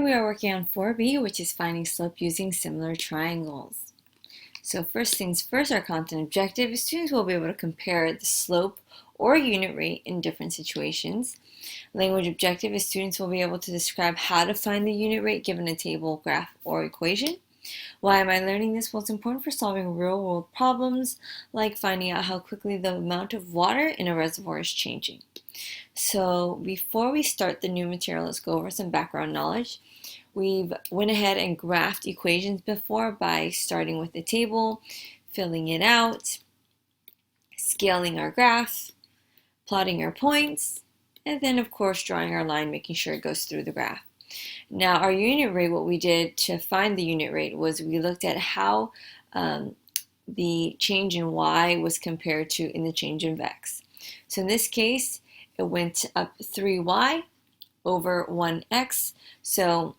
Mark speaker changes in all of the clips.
Speaker 1: we are working on 4B, which is finding slope using similar triangles. So first things first, our content objective is students will be able to compare the slope or unit rate in different situations. Language objective is students will be able to describe how to find the unit rate given a table, graph, or equation. Why am I learning this? Well, it's important for solving real-world problems, like finding out how quickly the amount of water in a reservoir is changing. So before we start the new material, let's go over some background knowledge. We've went ahead and graphed equations before by starting with the table, filling it out, scaling our graph, plotting our points, and then of course drawing our line, making sure it goes through the graph. Now our unit rate, what we did to find the unit rate was we looked at how the change in y was compared to in the change in x. So in this case, it went up 3y over 1x. So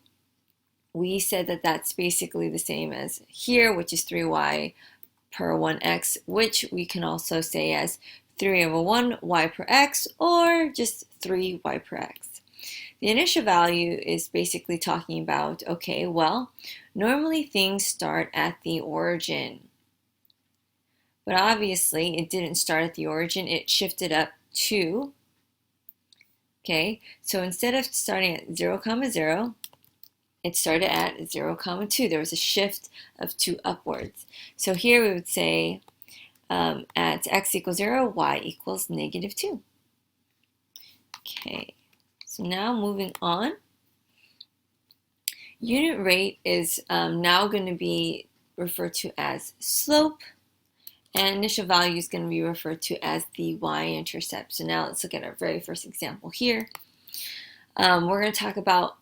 Speaker 1: we said that that's basically the same as here, which is 3y per 1x, which we can also say as 3 over 1 y per x, or just 3y per x. The initial value is basically talking about, okay, well, normally things start at the origin. But obviously, it didn't start at the origin. It shifted up 2. Okay, so instead of starting at 0, 0, it started at 0, 2. There was a shift of 2 upwards. So here we would say at x equals 0, y equals -2. Okay, so now moving on. Unit rate is now going to be referred to as slope, and initial value is going to be referred to as the y-intercept. So now let's look at our very first example here. We're going to talk about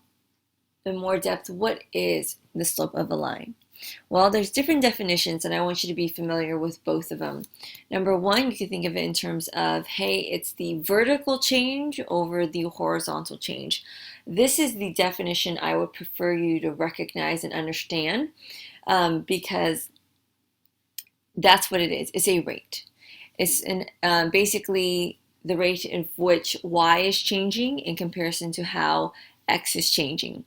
Speaker 1: in more depth what is the slope of a line. Well, there's different definitions, and I want you to be familiar with both of them. Number one, you can think of it in terms of, hey, it's the vertical change over the horizontal change. This is the definition I would prefer you to recognize and understand, because that's what it is. It's a rate. It's basically the rate in which y is changing in comparison to how x is changing.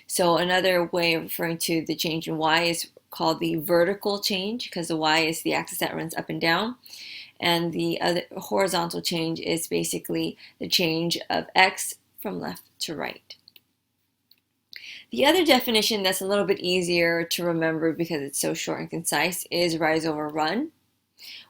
Speaker 1: So another way of referring to the change in y is called the vertical change, because the y is the axis that runs up and down. And the other horizontal change is basically the change of x from left to right. The other definition that's a little bit easier to remember because it's so short and concise is rise over run,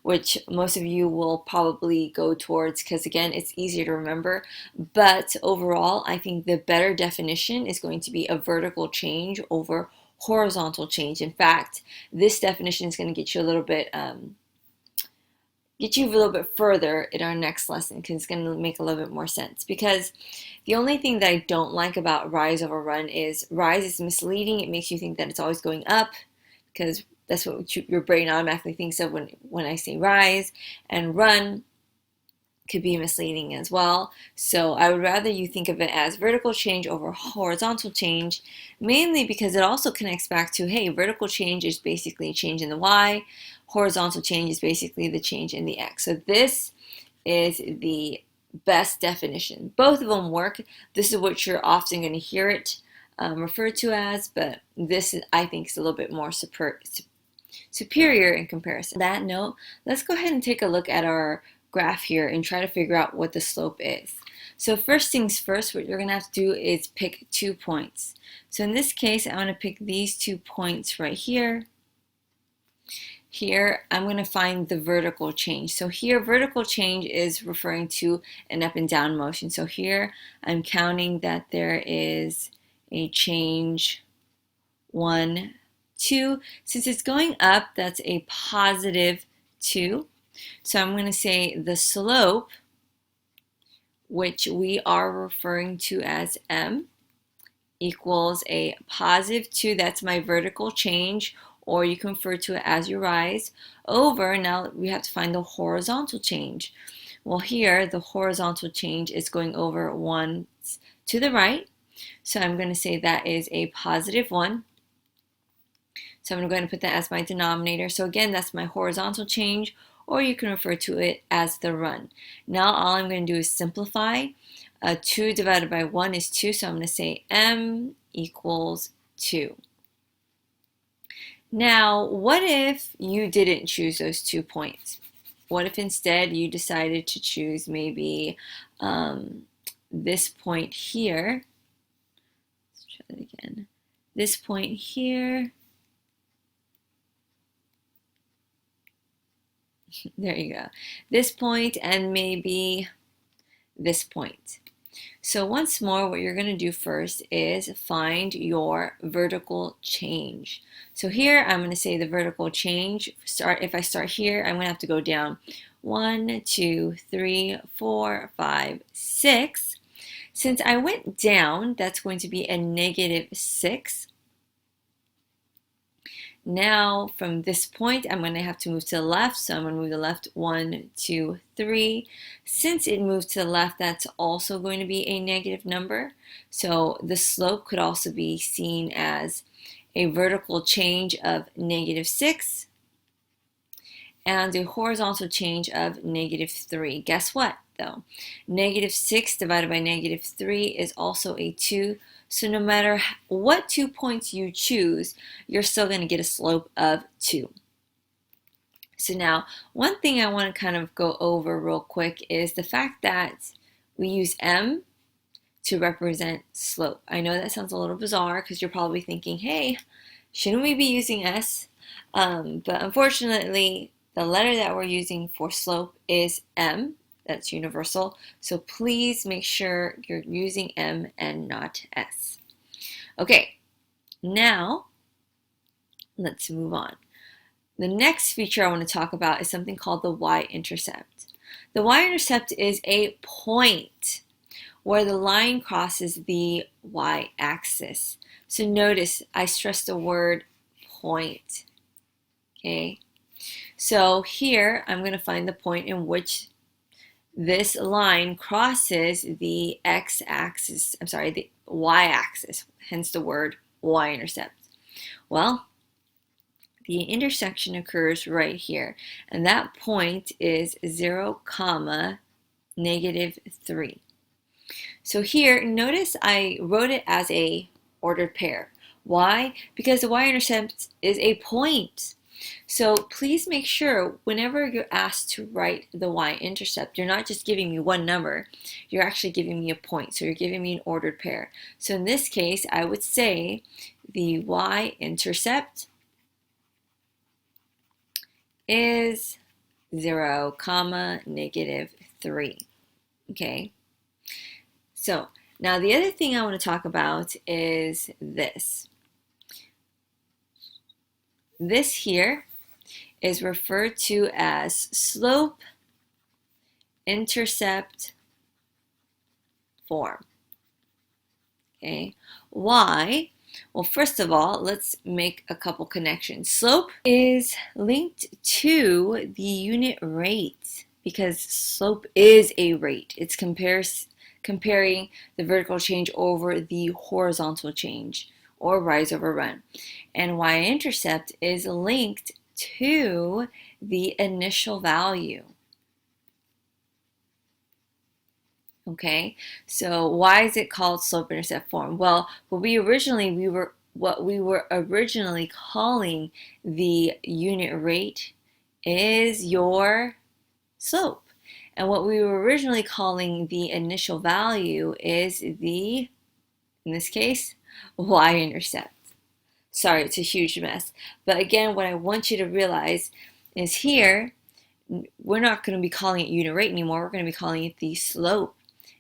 Speaker 1: which most of you will probably go towards because, again, it's easier to remember. But overall, I think the better definition is going to be a vertical change over horizontal change. In fact, this definition is going to get you a little bit further in our next lesson, because it's going to make a little bit more sense. Because the only thing that I don't like about rise over run is rise is misleading. It makes you think that it's always going up, because that's what your brain automatically thinks of when I say rise, and run could be misleading as well. So I would rather you think of it as vertical change over horizontal change, mainly because it also connects back to, hey, vertical change is basically a change in the y, horizontal change is basically the change in the x. So this is the best definition. Both of them work. This is what you're often going to hear it referred to as, but this, I think, is a little bit more superior in comparison. On that note, let's go ahead and take a look at our graph here and try to figure out what the slope is. So first things first, what you're going to have to do is pick 2 points. So in this case, I want to pick these 2 points right here. Here, I'm going to find the vertical change. So here, vertical change is referring to an up and down motion. So here, I'm counting that there is a change 1, 2. Since it's going up, that's a positive 2. So I'm going to say the slope, which we are referring to as m, equals a positive 2. That's my vertical change, or you can refer to it as your rise, over, now we have to find the horizontal change. Well, here, the horizontal change is going over 1 to the right. So I'm going to say that is a positive 1. So I'm going to put that as my denominator. So again, that's my horizontal change, or you can refer to it as the run. Now all I'm going to do is simplify. 2 divided by 1 is 2, so I'm going to say m equals 2. Now, what if you didn't choose those 2 points? What if instead you decided to choose maybe this point here? Let's try that again. This point here. There you go. This point and maybe this point. So once more, what you're going to do first is find your vertical change. So here, I'm going to say the vertical change. If I start here, I'm going to have to go down 1, 2, 3, 4, 5, 6. Since I went down, that's going to be a -6. Now, from this point, I'm going to have to move to the left. So I'm going to move to the left 1, 2, 3. Since it moved to the left, that's also going to be a negative number. So the slope could also be seen as a vertical change of -6 and a horizontal change of -3. Guess what, though? -6 divided by -3 is also a 2. So no matter what 2 points you choose, you're still going to get a slope of 2. So now, one thing I want to kind of go over real quick is the fact that we use m to represent slope. I know that sounds a little bizarre because you're probably thinking, hey, shouldn't we be using s? But unfortunately, the letter that we're using for slope is m. That's universal. So please make sure you're using m and not s. Okay, now let's move on. The next feature I want to talk about is something called the y-intercept. The y-intercept is a point where the line crosses the y-axis. So notice I stressed the word point. Okay, so here I'm going to find the point in which this line crosses the x-axis, the y-axis, hence the word y-intercept. Well, the intersection occurs right here, and that point is 0, -3. So here, notice I wrote it as a ordered pair. Why? Because the y-intercept is a point. So please make sure whenever you're asked to write the y-intercept, you're not just giving me one number, you're actually giving me a point. So you're giving me an ordered pair. So in this case, I would say the y-intercept is 0, -3. Okay. So now the other thing I want to talk about is this. This here is referred to as slope intercept form. Okay, why? Well, first of all, let's make a couple connections. Slope is linked to the unit rate because slope is a rate. It's comparing the vertical change over the horizontal change, or rise over run. And y-intercept is linked to the initial value. Okay, so why is it called slope intercept form? Well, what we were originally calling the unit rate is your slope. And what we were originally calling the initial value is the, in this case, y-intercept. Sorry, it's a huge mess. But again, what I want you to realize is here, we're not going to be calling it unit rate anymore. We're going to be calling it the slope.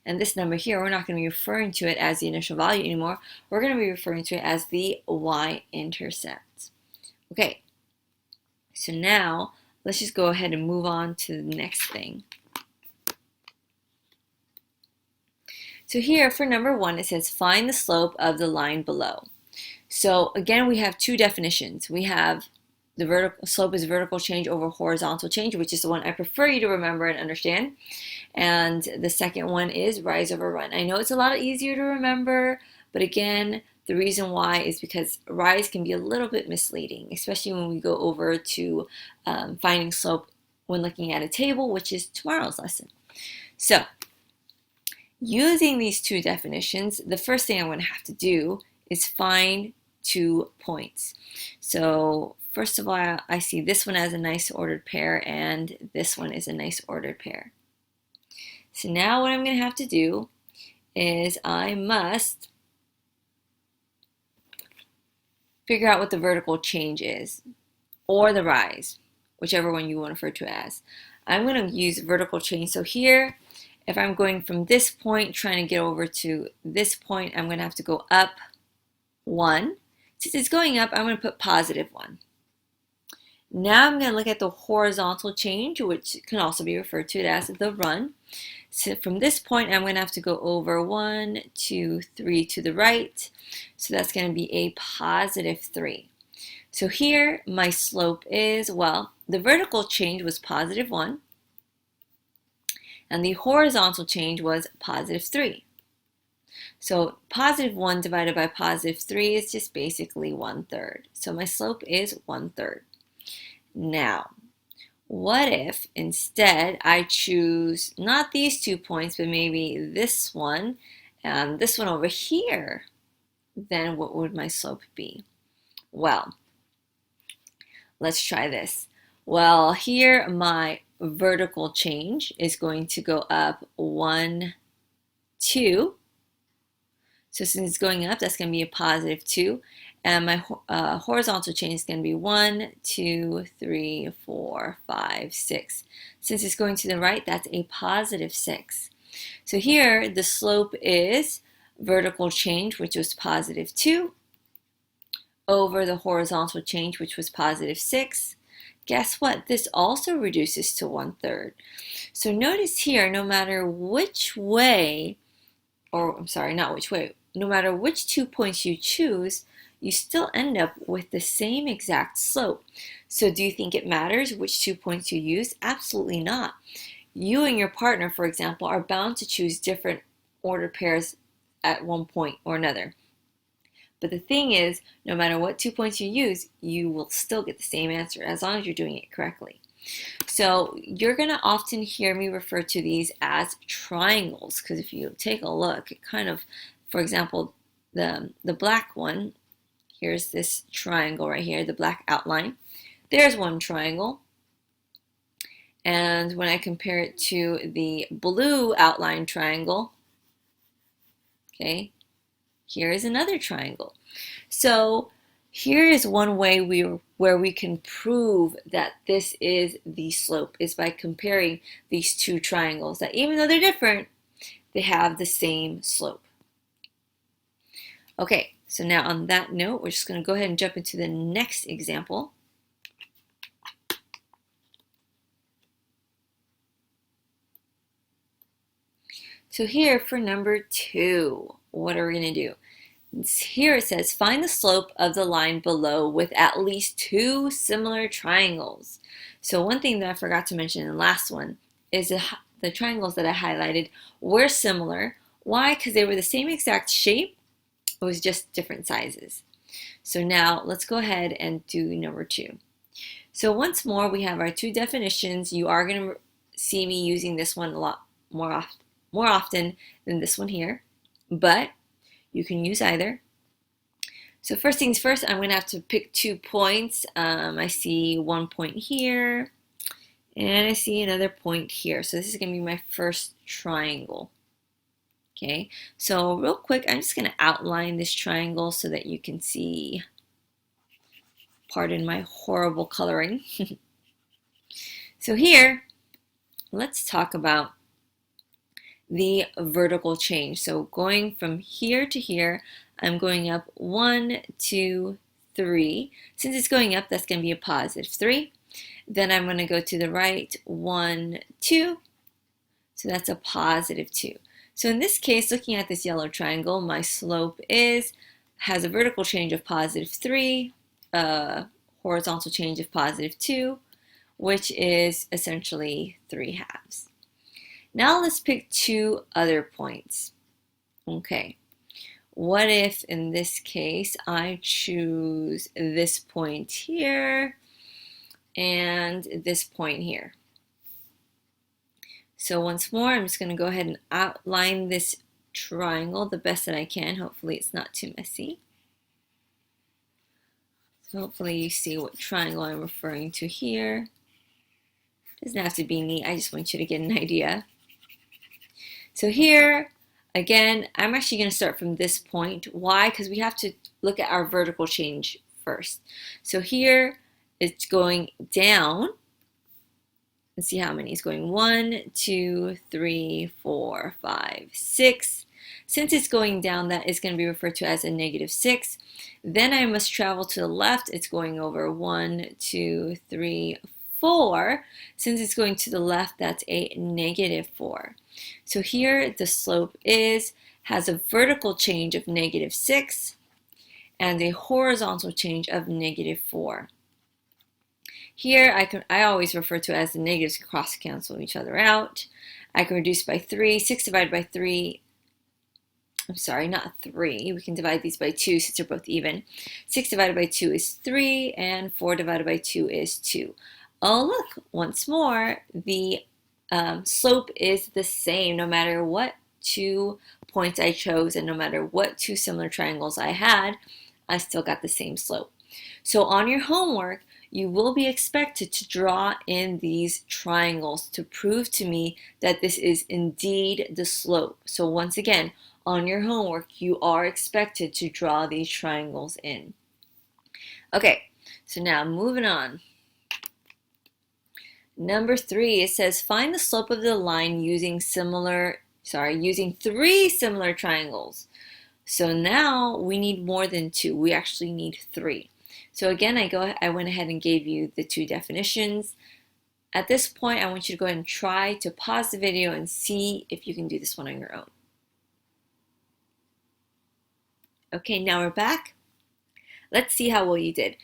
Speaker 1: And this number here, we're not going to be referring to it as the initial value anymore. We're going to be referring to it as the y-intercept. Okay, so now let's just go ahead and move on to the next thing. So here for number 1, it says find the slope of the line below. So again, we have two definitions. We have the vertical slope is vertical change over horizontal change, which is the one I prefer you to remember and understand. And the second one is rise over run. I know it's a lot easier to remember, but again, the reason why is because rise can be a little bit misleading, especially when we go over to finding slope when looking at a table, which is tomorrow's lesson. So using these two definitions, the first thing I'm going to have to do is find 2 points. So first of all, I see this one as a nice ordered pair and this one is a nice ordered pair. So now what I'm going to have to do is I must figure out what the vertical change is, or the rise, whichever one you want to refer to as. I'm going to use vertical change. So here, if I'm going from this point, trying to get over to this point, I'm going to have to go up 1. Since it's going up, I'm going to put positive 1. Now I'm going to look at the horizontal change, which can also be referred to as the run. So from this point, I'm going to have to go over 1, 2, 3 to the right. So that's going to be a positive 3. So here, my slope is, well, the vertical change was positive 1, and the horizontal change was positive 3. So positive 1 divided by positive 3 is just basically 1/3. So my slope is 1/3. Now, what if instead I choose not these 2 points, but maybe this one and this one over here? Then what would my slope be? Well, let's try this. Well, here my vertical change is going to go up 1, 2. So since it's going up, that's going to be a positive 2. And my horizontal change is going to be 1, 2, 3, 4, 5, 6. Since it's going to the right, that's a positive 6. So here, the slope is vertical change, which was positive 2, over the horizontal change, which was positive 6. Guess what? This also reduces to 1/3. So notice here, no matter which way, or I'm sorry, not which way, no matter which 2 points you choose, you still end up with the same exact slope. So do you think it matters which 2 points you use? Absolutely not. You and your partner, for example, are bound to choose different ordered pairs at one point or another. But the thing is, no matter what 2 points you use, you will still get the same answer as long as you're doing it correctly. So you're going to often hear me refer to these as triangles, because if you take a look, it kind of, for example, the black one, here's this triangle right here, the black outline. There's one triangle. And when I compare it to the blue outline triangle, okay, here is another triangle. So here is one way where we can prove that this is the slope, is by comparing these two triangles, that even though they're different, they have the same slope. Okay, so now on that note, we're just going to go ahead and jump into the next example. So here for number 2, what are we going to do? Here it says, find the slope of the line below with at least 2 similar triangles. So one thing that I forgot to mention in the last one is the triangles that I highlighted were similar. Why? Because they were the same exact shape. It was just different sizes. So now let's go ahead and do number 2. So once more, we have our 2 definitions. You are going to see me using this one a lot more often than this one here, but you can use either. So first things first, I'm going to have to pick 2 points. I see 1 point here, and I see another point here. So this is going to be my first triangle. Okay, so real quick, I'm just going to outline this triangle so that you can see, pardon my horrible coloring. So here, let's talk about the vertical change. So going from here to here, I'm going up 1, 2, 3. Since it's going up, that's going to be a positive 3. Then I'm going to go to the right, 1, 2. So that's a positive 2. So in this case, looking at this yellow triangle, my slope has a vertical change of positive 3, a horizontal change of positive 2, which is essentially 3/2. Now let's pick 2 other points. Okay, what if in this case I choose this point here and this point here? So once more, I'm just going to go ahead and outline this triangle the best that I can. Hopefully it's not too messy. Hopefully you see what triangle I'm referring to here. Doesn't have to be neat, I just want you to get an idea. So here, again, I'm actually going to start from this point. Why? Because we have to look at our vertical change first. So here, it's going down. Let's see how many. It's going 1, 2, 3, 4, 5, 6. Since it's going down, that is going to be referred to as a -6. Then I must travel to the left. It's going over 1, 2, 3, 4. Since it's going to the left, that's a -4. So here the slope has a vertical change of -6 and a horizontal change of -4. Here I always refer to it as the negatives cross cancel each other out. I can reduce by 3. 6 divided by 3, I'm sorry, not 3. We can divide these by 2 since they're both even. 6 divided by 2 is 3, and 4 divided by 2 is 2. Oh, look, once more, the slope is the same no matter what 2 points I chose, and no matter what 2 similar triangles I had, I still got the same slope. So on your homework, you will be expected to draw in these triangles to prove to me that this is indeed the slope. So once again, on your homework, you are expected to draw these triangles in. Okay, so now moving on. Number 3, it says find the slope of the line using 3 similar triangles. So now we need more than 2. We actually need 3. So again, I went ahead and gave you the 2 definitions. At this point, I want you to go ahead and try to pause the video and see if you can do this one on your own. Okay, now we're back. Let's see how well you did.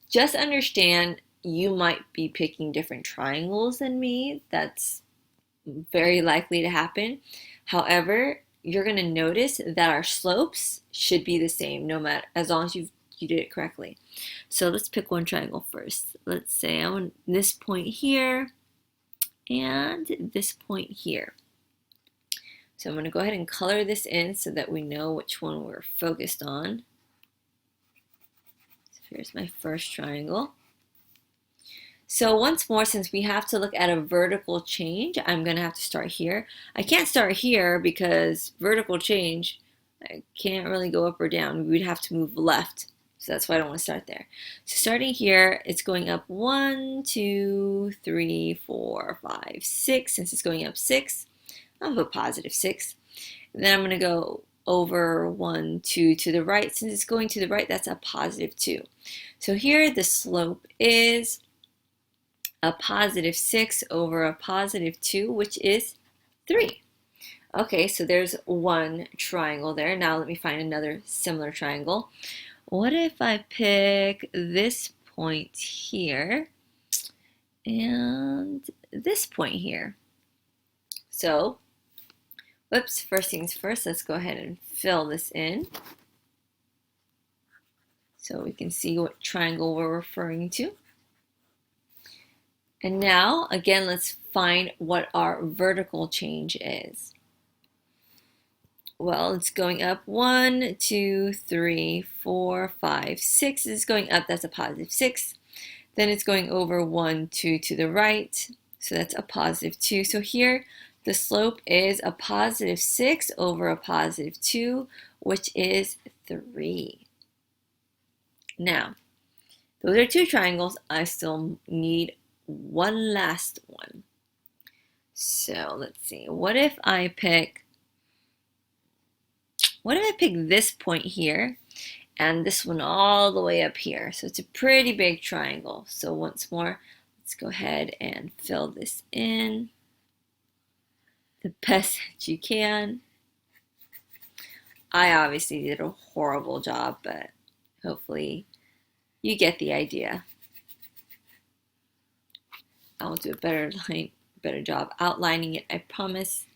Speaker 1: Just understand you might be picking different triangles than me. That's very likely to happen. However, you're going to notice that our slopes should be the same no matter, as long as you did it correctly. So let's pick one triangle first. Let's say I want this point here and this point here. So I'm going to go ahead and color this in so that we know which one we're focused on. So here's my first triangle. So once more, since we have to look at a vertical change, I'm going to have to start here. I can't start here because vertical change, I can't really go up or down. We'd have to move left. So that's why I don't want to start there. So starting here, it's going up 1, 2, 3, 4, 5, 6. Since it's going up 6, I'll put +6. And then I'm going to go over 1, 2 to the right. Since it's going to the right, that's a +2. So here the slope is a +6 over a +2, which is 3. Okay, so there's one triangle there. Now let me find another similar triangle. What if I pick this point here and this point here? So, whoops, first things first, let's go ahead and fill this in so we can see what triangle we're referring to. And now, again, let's find what our vertical change is. Well, it's going up 1, 2, 3, 4, 5, 6. It's going up, that's a +6. Then it's going over 1, 2 to the right. So that's a +2. So here, the slope is a +6 over a +2, which is 3. Now, those are 2 triangles. I still need one last one. So let's see. What if I pick this point here and this one all the way up here? So it's a pretty big triangle. So once more, let's go ahead and fill this in the best that you can. I obviously did a horrible job, but hopefully you get the idea. I'll do a better job outlining it, I promise.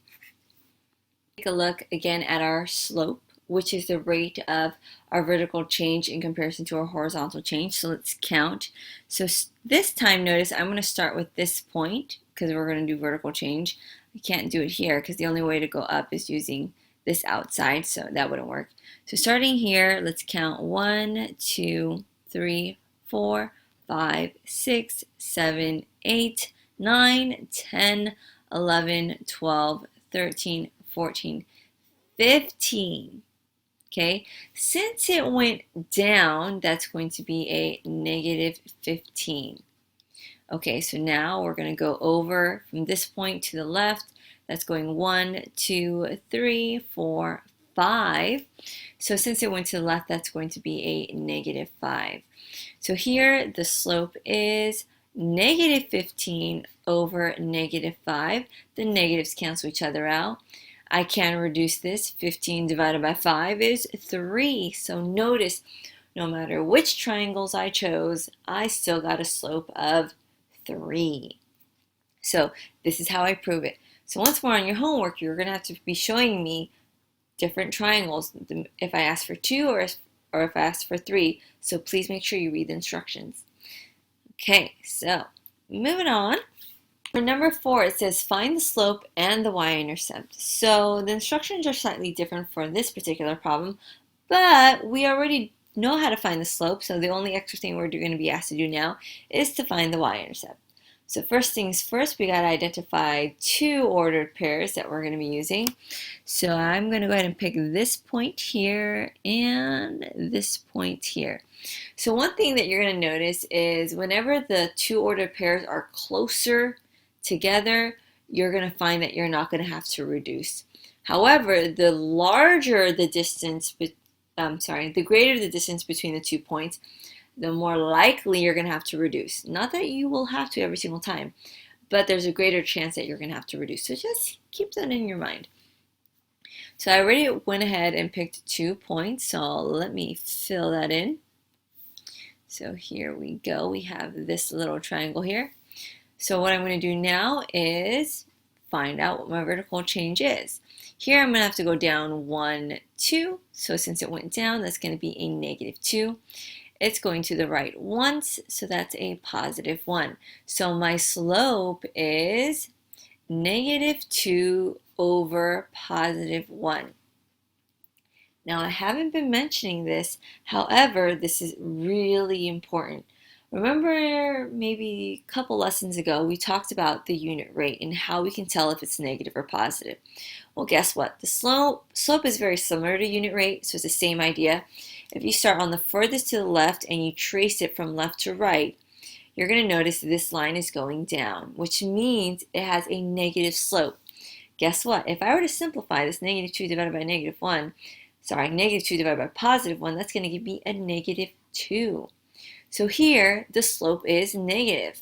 Speaker 1: Take a look again at our slope, which is the rate of our vertical change in comparison to our horizontal change. So let's count. So this time, notice I'm going to start with this point because we're going to do vertical change. I can't do it here because the only way to go up is using this outside, so that wouldn't work. So starting here, let's count 1, 2, 3, 4, 5, 6, 7, 8, 9, 10, 11, 12, 13, 14, 15. Okay, since it went down, that's going to be a negative 15. Okay, so now we're going to go over from this point to the left. That's going 1, 2, 3, 4, 5. So since it went to the left, that's going to be a negative 5. So here the slope is negative 15 over negative 5. The negatives cancel each other out. I can reduce this. 15 divided by 5 is 3. So notice, no matter which triangles I chose, I still got a slope of 3. So this is how I prove it. So once more on your homework, you're going to have to be showing me different triangles if I ask for 2 or if I ask for 3. So please make sure you read the instructions. Okay, so moving on. For number 4, it says find the slope and the y-intercept. So the instructions are slightly different for this particular problem, but we already know how to find the slope, so the only extra thing we're going to be asked to do now is to find the y-intercept. So first things first, we got to identify 2 ordered pairs that we're going to be using. So I'm going to go ahead and pick this point here and this point here. So one thing that you're going to notice is whenever the 2 ordered pairs are closer together, you're going to find that you're not going to have to reduce. However, the larger the distance, the greater the distance between the 2 points, the more likely you're going to have to reduce. Not that you will have to every single time, but there's a greater chance that you're going to have to reduce. So just keep that in your mind. So I already went ahead and picked 2 points, so let me fill that in. So here we go. We have this little triangle here. So what I'm going to do now is find out what my vertical change is. Here I'm going to have to go down 1, 2. So since it went down, that's going to be a negative 2. It's going to the right once, so that's a positive 1. So my slope is negative 2 over positive 1. Now I haven't been mentioning this, however, this is really important. Remember maybe a couple lessons ago we talked about the unit rate and how we can tell if it's negative or positive. Well, guess what? The slope is very similar to unit rate, so it's the same idea. If you start on the furthest to the left and you trace it from left to right, you're going to notice this line is going down, which means it has a negative slope. Guess what? If I were to simplify this negative 2 divided by negative 1, negative 2 divided by positive 1, that's going to give me a negative 2. So here, the slope is negative.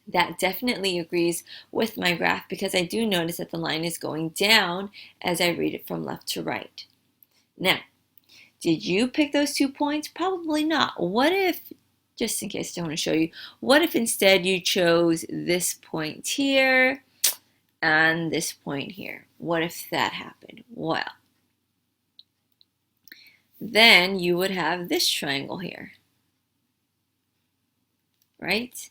Speaker 1: That definitely agrees with my graph because I do notice that the line is going down as I read it from left to right. Now, did you pick those 2 points? Probably not. What if, just in case I want to show you, what if instead you chose this point here and this point here? What if that happened? Well, then you would have this triangle here, right?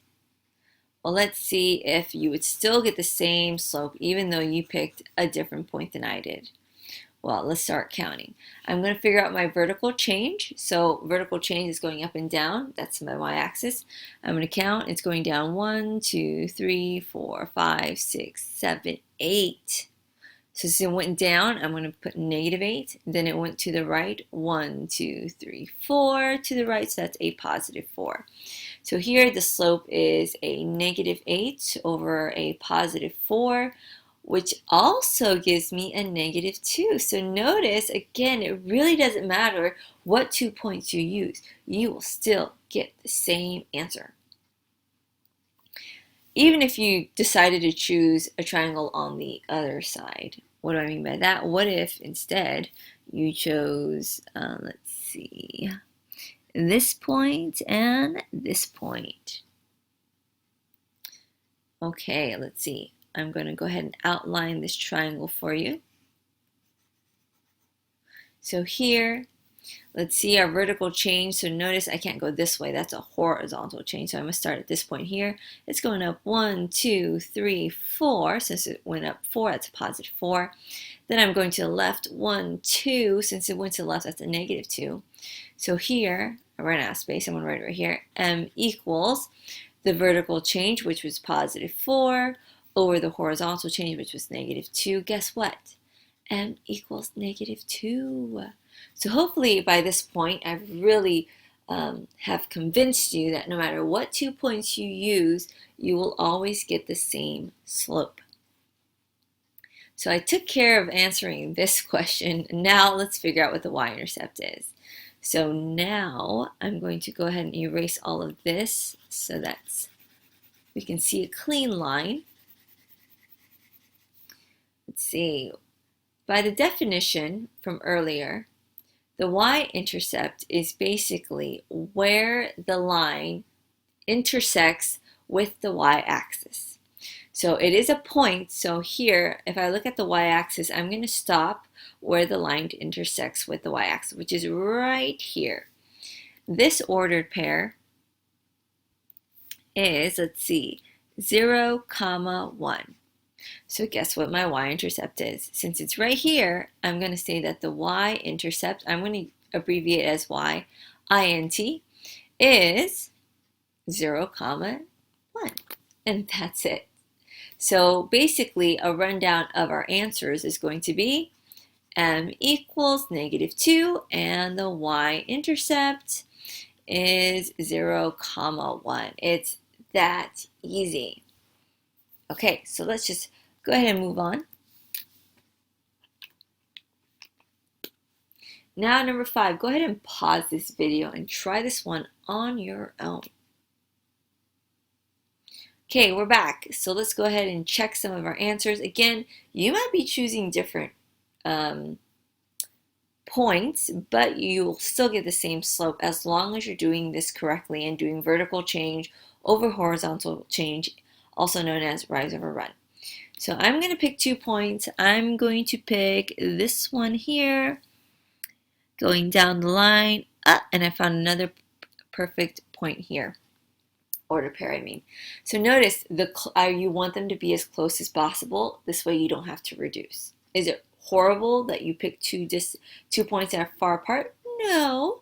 Speaker 1: Well, let's see if you would still get the same slope even though you picked a different point than I did. Well, let's start counting. I'm going to figure out my vertical change. So vertical change is going up and down. That's my y-axis. I'm going to count. It's going down 1, 2, 3, 4, 5, 6, 7, 8. So since it went down, I'm going to put negative 8. Then it went to the right. 1, 2, 3, 4 to the right. So that's a positive 4. So here the slope is a negative 8 over a positive 4, which also gives me a negative 2. So notice, again, it really doesn't matter what 2 points you use. You will still get the same answer. Even if you decided to choose a triangle on the other side. What do I mean by that? What if instead you chose, let's see, this point and this point? Okay, let's see. I'm going to go ahead and outline this triangle for you. So here, let's see our vertical change. So notice I can't go this way. That's a horizontal change. So I'm going to start at this point here. It's going up 1, 2, 3, 4. Since it went up 4, that's a positive 4. Then I'm going to the left 1, 2. Since it went to the left, that's a negative 2. So here, I ran out of space. I'm going to write it right here. M equals the vertical change, which was positive 4, over the horizontal change, which was negative 2. Guess what? M equals negative 2. So hopefully by this point, I've really have convinced you that no matter what 2 points you use, you will always get the same slope. So I took care of answering this question. Now let's figure out what the y-intercept is. So now I'm going to go ahead and erase all of this so that we can see a clean line. Let's see. By the definition from earlier, the y-intercept is basically where the line intersects with the y-axis. So it is a point. So here, if I look at the y-axis, I'm going to stop where the line intersects with the y-axis, which is right here. This ordered pair is, let's see, 0, 1. So guess what my y-intercept is? Since it's right here, I'm going to say that the y-intercept, I'm going to abbreviate as y, int, is 0, 1. And that's it. So basically, a rundown of our answers is going to be m equals negative 2, and the y-intercept is 0, 1. It's that easy. Okay, so let's just go ahead and move on. Now, number 5, go ahead and pause this video and try this one on your own. Okay, we're back. So let's go ahead and check some of our answers. Again, you might be choosing different points, but you'll still get the same slope as long as you're doing this correctly and doing vertical change over horizontal change, also known as rise over run. So I'm going to pick 2 points. I'm going to pick this one here, going down the line, and I found another perfect point here. Order pair, I mean. So notice you want them to be as close as possible. This way you don't have to reduce. Is it horrible that you pick 2 points that are far apart? No,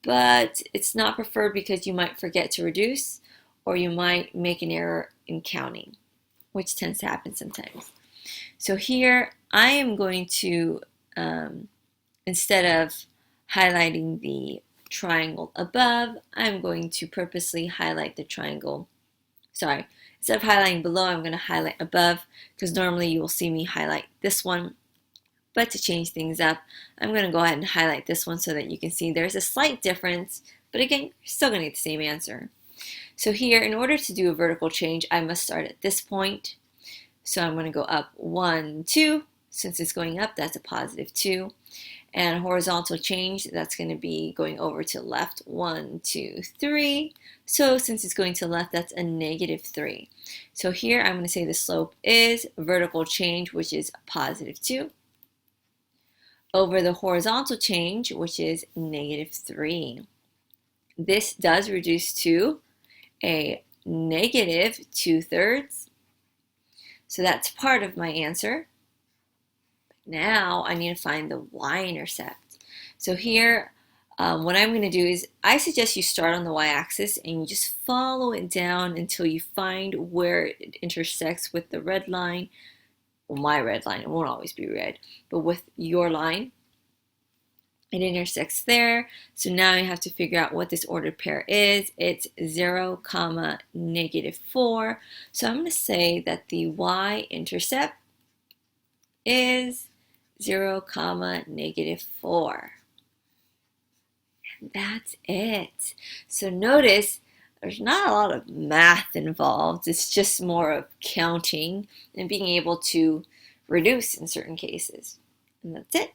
Speaker 1: but it's not preferred because you might forget to reduce or you might make an error in counting, which tends to happen sometimes. So here I am going to, instead of highlighting the triangle above, I'm going to purposely highlight the triangle. Sorry, instead of highlighting below, I'm going to highlight above because normally you will see me highlight this one. But to change things up, I'm going to go ahead and highlight this one so that you can see there's a slight difference, but again, you're still going to get the same answer. So here, in order to do a vertical change, I must start at this point. So I'm going to go up 1, 2. Since it's going up, that's a positive 2. And a horizontal change, that's going to be going over to left, 1, 2, 3. So since it's going to left, that's a negative 3. So here I'm going to say the slope is vertical change, which is positive 2, over the horizontal change, which is negative 3. This does reduce to a negative 2/3. So that's part of my answer. Now I need to find the y-intercept. So here, what I'm going to do is I suggest you start on the y-axis and you just follow it down until you find where it intersects with the red line. Well, my red line, it won't always be red, but with your line. It intersects there. So now you have to figure out what this ordered pair is. It's 0, negative 4. So I'm going to say that the y-intercept is 0, negative 4. And that's it. So notice there's not a lot of math involved. It's just more of counting and being able to reduce in certain cases. And that's it.